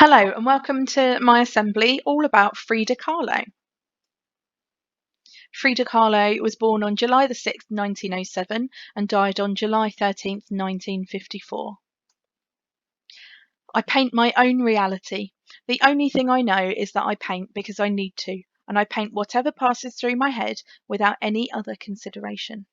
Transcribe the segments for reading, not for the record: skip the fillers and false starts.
Hello and welcome to my assembly all about Frida Kahlo. Frida Kahlo was born on July the 6th, 1907 and died on July 13th, 1954. I paint my own reality. The only thing I know is that I paint because I need to, and I paint whatever passes through my head without any other consideration.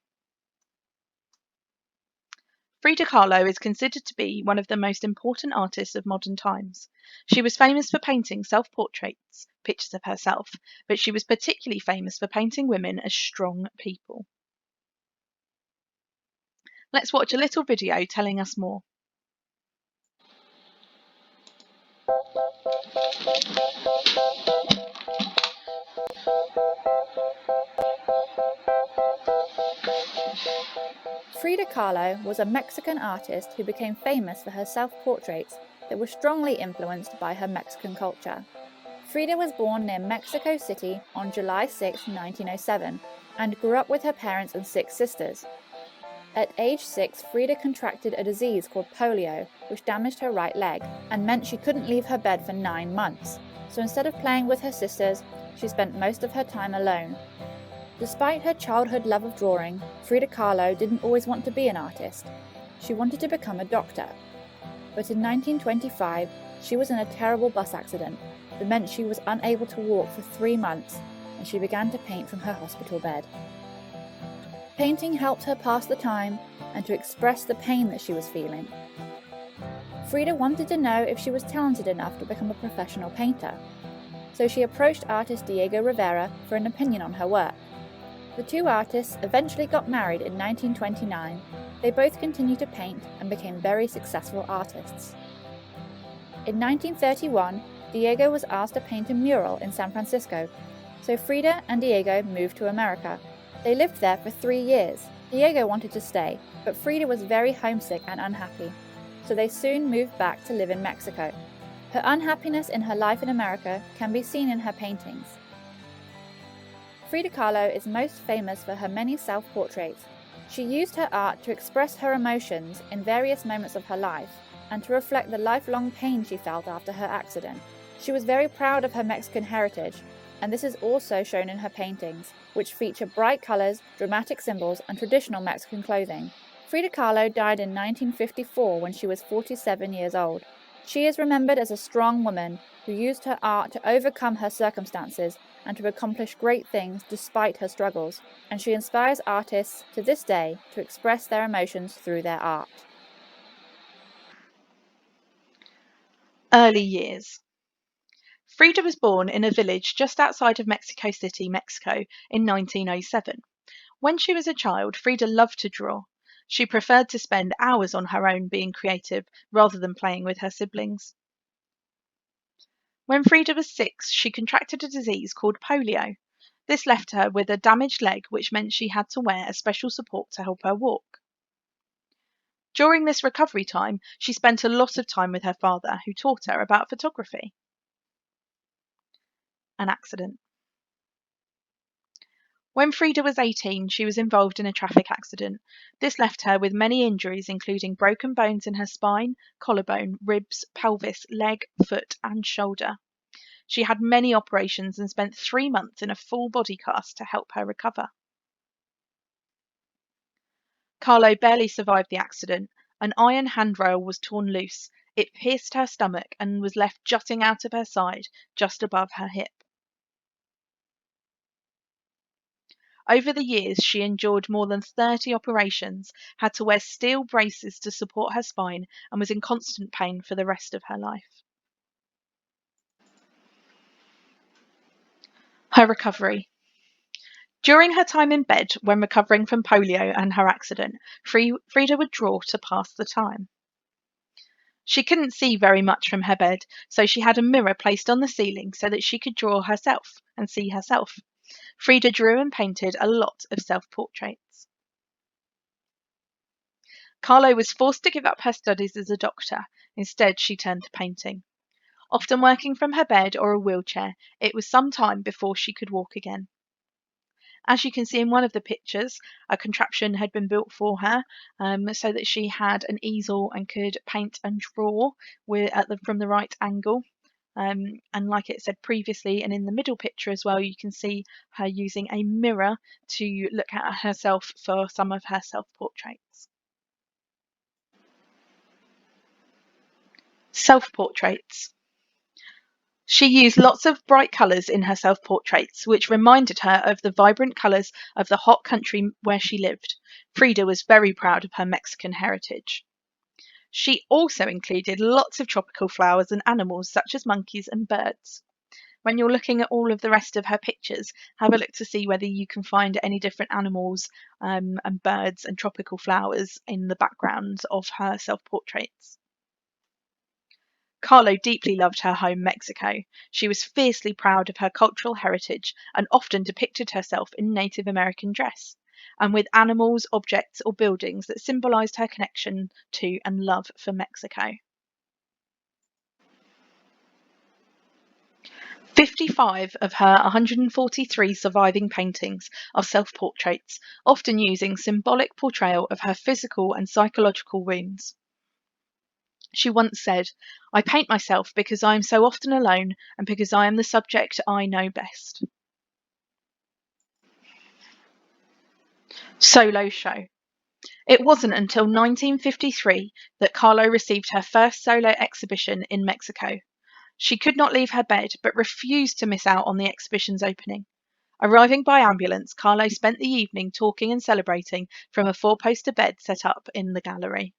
Frida Kahlo is considered to be one of the most important artists of modern times. She was famous for painting self-portraits, pictures of herself, but she was particularly famous for painting women as strong people. Let's watch a little video telling us more. Frida Kahlo was a Mexican artist who became famous for her self-portraits that were strongly influenced by her Mexican culture. Frida was born near Mexico City on July 6, 1907, and grew up with her parents and 6 sisters. At age 6, Frida contracted a disease called polio, which damaged her right leg and meant she couldn't leave her bed for 9 months. So instead of playing with her sisters, she spent most of her time alone. Despite her childhood love of drawing, Frida Kahlo didn't always want to be an artist. She wanted to become a doctor. But in 1925, she was in a terrible bus accident that meant she was unable to walk for 3 months, and she began to paint from her hospital bed. Painting helped her pass the time and to express the pain that she was feeling. Frida wanted to know if she was talented enough to become a professional painter, so she approached artist Diego Rivera for an opinion on her work. The two artists eventually got married in 1929. They both continued to paint and became very successful artists. In 1931, Diego was asked to paint a mural in San Francisco, so Frida and Diego moved to America. They lived there for 3 years. Diego wanted to stay, but Frida was very homesick and unhappy, so they soon moved back to live in Mexico. Her unhappiness in her life in America can be seen in her paintings. Frida Kahlo is most famous for her many self-portraits. She used her art to express her emotions in various moments of her life and to reflect the lifelong pain she felt after her accident. She was very proud of her Mexican heritage, and this is also shown in her paintings, which feature bright colors, dramatic symbols, and traditional Mexican clothing. Frida Kahlo died in 1954 when she was 47 years old. She is remembered as a strong woman who used her art to overcome her circumstances and to accomplish great things despite her struggles, and she inspires artists to this day to express their emotions through their art. Early years. Frida was born in a village just outside of Mexico City, Mexico in 1907. When she was a child, Frida loved to draw. She preferred to spend hours on her own being creative rather than playing with her siblings. When Frida was 6, she contracted a disease called polio. This left her with a damaged leg, which meant she had to wear a special support to help her walk. During this recovery time, she spent a lot of time with her father, who taught her about photography. An accident. When Frida was 18, she was involved in a traffic accident. This left her with many injuries, including broken bones in her spine, collarbone, ribs, pelvis, leg, foot, and shoulder. She had many operations and spent 3 months in a full body cast to help her recover. Kahlo barely survived the accident. An iron handrail was torn loose. It pierced her stomach and was left jutting out of her side, just above her hip. Over the years, she endured more than 30 operations, had to wear steel braces to support her spine, and was in constant pain for the rest of her life. Her recovery. During her time in bed, when recovering from polio and her accident, Frida would draw to pass the time. She couldn't see very much from her bed, so she had a mirror placed on the ceiling so that she could draw herself and see herself. Frida drew and painted a lot of self-portraits. Kahlo was forced to give up her studies as a doctor. Instead, she turned to painting. Often working from her bed or a wheelchair, it was some time before she could walk again. As you can see in one of the pictures, a contraption had been built for her so that she had an easel and could paint and draw from the right angle. And like it said previously, and in the middle picture as well, you can see her using a mirror to look at herself for some of her self-portraits. Self-portraits. She used lots of bright colours in her self-portraits, which reminded her of the vibrant colours of the hot country where she lived. Frida was very proud of her Mexican heritage. She also included lots of tropical flowers and animals such as monkeys and birds. When you're looking at all of the rest of her pictures, have a look to see whether you can find any different animals and birds and tropical flowers in the background of her self-portraits. Kahlo deeply loved her home, Mexico. She was fiercely proud of her cultural heritage and often depicted herself in Native American dress, and with animals, objects, or buildings that symbolized her connection to and love for Mexico. 55 of her 143 surviving paintings are self-portraits, often using symbolic portrayal of her physical and psychological wounds. She once said, "I paint myself because I am so often alone and because I am the subject I know best." Solo show. It wasn't until 1953 that Kahlo received her first solo exhibition in Mexico. She could not leave her bed but refused to miss out on the exhibition's opening. Arriving by ambulance, Kahlo spent the evening talking and celebrating from a four-poster bed set up in the gallery.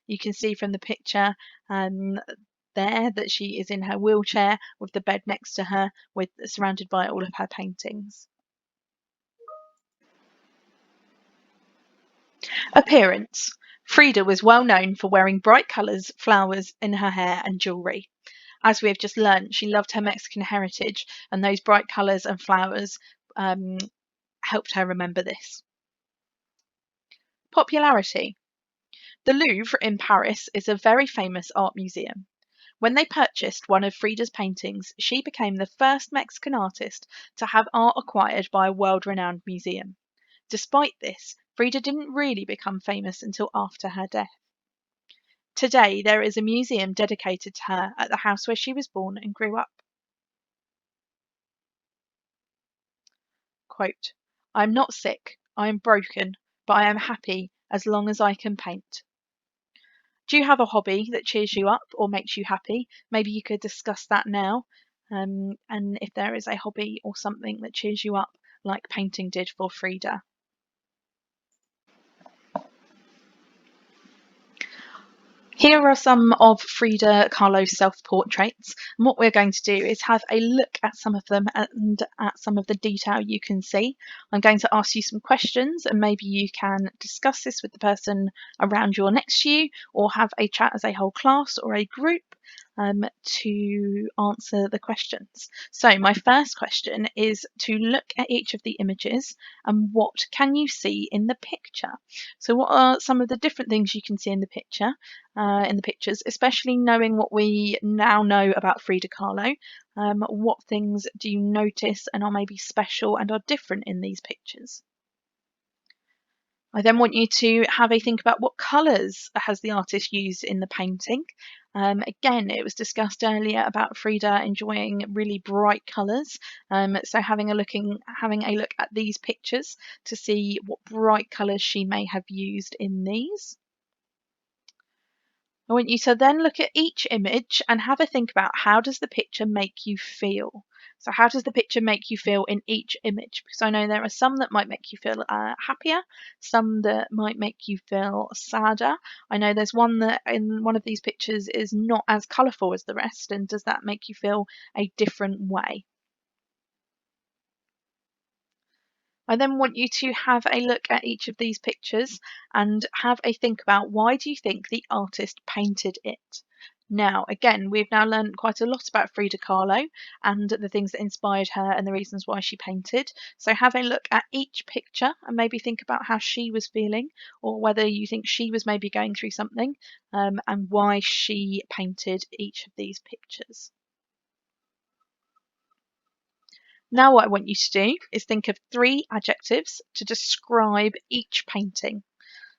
You can see from the picture there that she is in her wheelchair with the bed next to her, surrounded by all of her paintings. Appearance. Frida was well known for wearing bright colours, flowers in her hair and jewellery. As we have just learnt, she loved her Mexican heritage, and those bright colours and flowers helped her remember this. Popularity. The Louvre in Paris is a very famous art museum. When they purchased one of Frida's paintings, she became the first Mexican artist to have art acquired by a world-renowned museum. Despite this, Frida didn't really become famous until after her death. Today, there is a museum dedicated to her at the house where she was born and grew up. Quote, "I am not sick, I am broken, but I am happy as long as I can paint." Do you have a hobby that cheers you up or makes you happy? Maybe you could discuss that now. And if there is a hobby or something that cheers you up, like painting did for Frida. Here are some of Frida Kahlo's self-portraits, and what we're going to do is have a look at some of them and at some of the detail you can see. I'm going to ask you some questions, and maybe you can discuss this with the person around you or next to you, or have a chat as a whole class or a group to answer the questions. So my first question is to look at each of the images and what can you see in the picture? So what are some of the different things you can see in the picture? In the pictures, especially knowing what we now know about Frida Kahlo. What things do you notice and are maybe special and are different in these pictures? I then want you to have a think about what colours has the artist used in the painting. Again, it was discussed earlier about Frida enjoying really bright colours. So having a look at these pictures to see what bright colours she may have used in these. I want you to then look at each image and have a think about how does the picture make you feel. So how does the picture make you feel in each image? Because I know there are some that might make you feel happier, some that might make you feel sadder. I know there's one that in one of these pictures is not as colourful as the rest, and does that make you feel a different way? I then want you to have a look at each of these pictures and have a think about why do you think the artist painted it? Now, again, we've now learned quite a lot about Frida Kahlo and the things that inspired her and the reasons why she painted. So have a look at each picture and maybe think about how she was feeling or whether you think she was maybe going through something and why she painted each of these pictures. Now what I want you to do is think of 3 adjectives to describe each painting.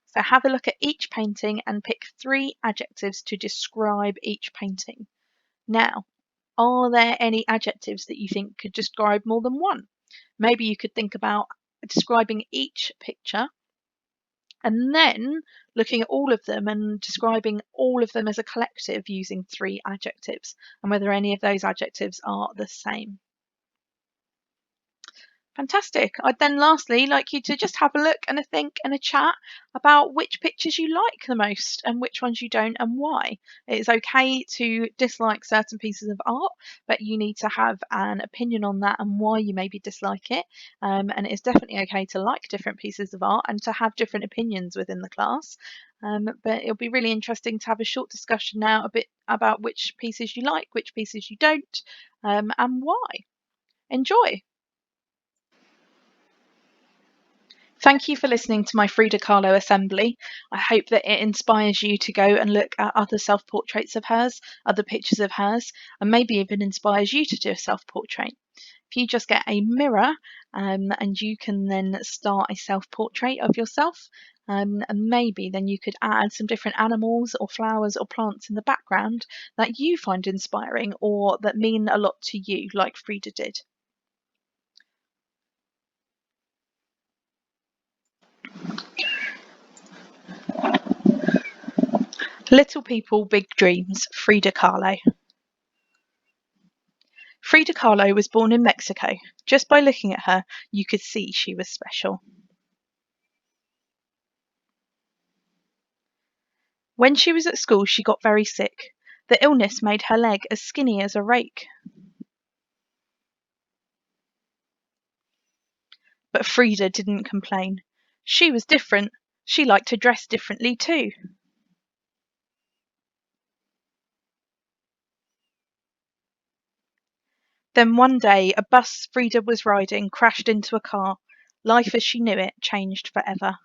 So have a look at each painting and pick 3 adjectives to describe each painting. Now, Are there any adjectives that you think could describe more than one? Maybe you could think about describing each picture and then looking at all of them and describing all of them as a collective using 3 adjectives and whether any of those adjectives are the same. Fantastic. I'd then lastly like you to just have a look and a think and a chat about which pictures you like the most and which ones you don't and why. It's okay to dislike certain pieces of art, but you need to have an opinion on that and why you maybe dislike it. And it's definitely okay to like different pieces of art and to have different opinions within the class. But it'll be really interesting to have a short discussion now a bit about which pieces you like, which pieces you don't, and why. Enjoy. Thank you for listening to my Frida Kahlo assembly. I hope that it inspires you to go and look at other self-portraits of hers, other pictures of hers, and maybe even inspires you to do a self-portrait. If you just get a mirror and you can then start a self-portrait of yourself, and maybe then you could add some different animals or flowers or plants in the background that you find inspiring or that mean a lot to you, like Frida did. Little People, Big Dreams, Frida Kahlo. Frida Kahlo was born in Mexico. Just by looking at her, you could see she was special. When she was at school, she got very sick. The illness made her leg as skinny as a rake. But Frida didn't complain. She was different. She liked to dress differently too. Then one day, a bus Frida was riding crashed into a car. Life as she knew it changed forever.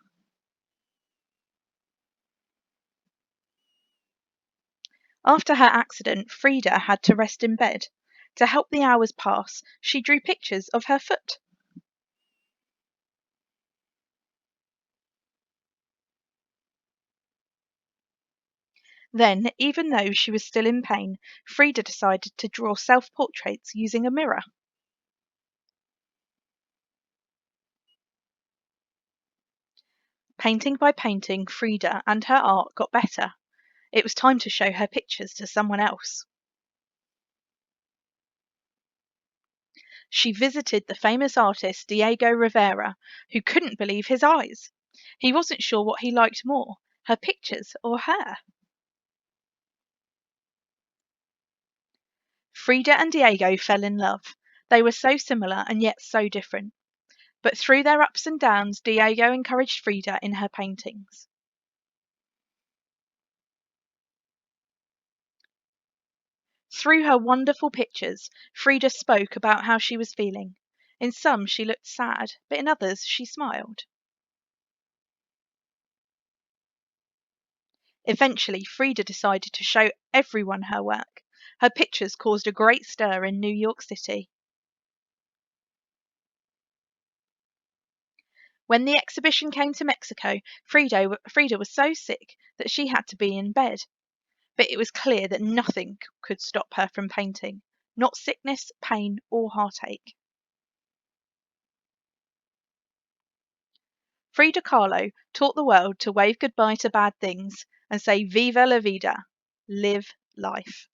After her accident, Frida had to rest in bed. To help the hours pass, she drew pictures of her foot. Then, even though she was still in pain, Frida decided to draw self-portraits using a mirror. Painting by painting, Frida and her art got better. It was time to show her pictures to someone else. She visited the famous artist Diego Rivera, who couldn't believe his eyes. He wasn't sure what he liked more, her pictures or her. Frida and Diego fell in love. They were so similar and yet so different. But through their ups and downs, Diego encouraged Frida in her paintings. Through her wonderful pictures, Frida spoke about how she was feeling. In some, she looked sad, but in others, she smiled. Eventually, Frida decided to show everyone her work. Her pictures caused a great stir in New York City. When the exhibition came to Mexico, Frida was so sick that she had to be in bed. But it was clear that nothing could stop her from painting, not sickness, pain, or heartache. Frida Kahlo taught the world to wave goodbye to bad things and say Viva la vida, live life.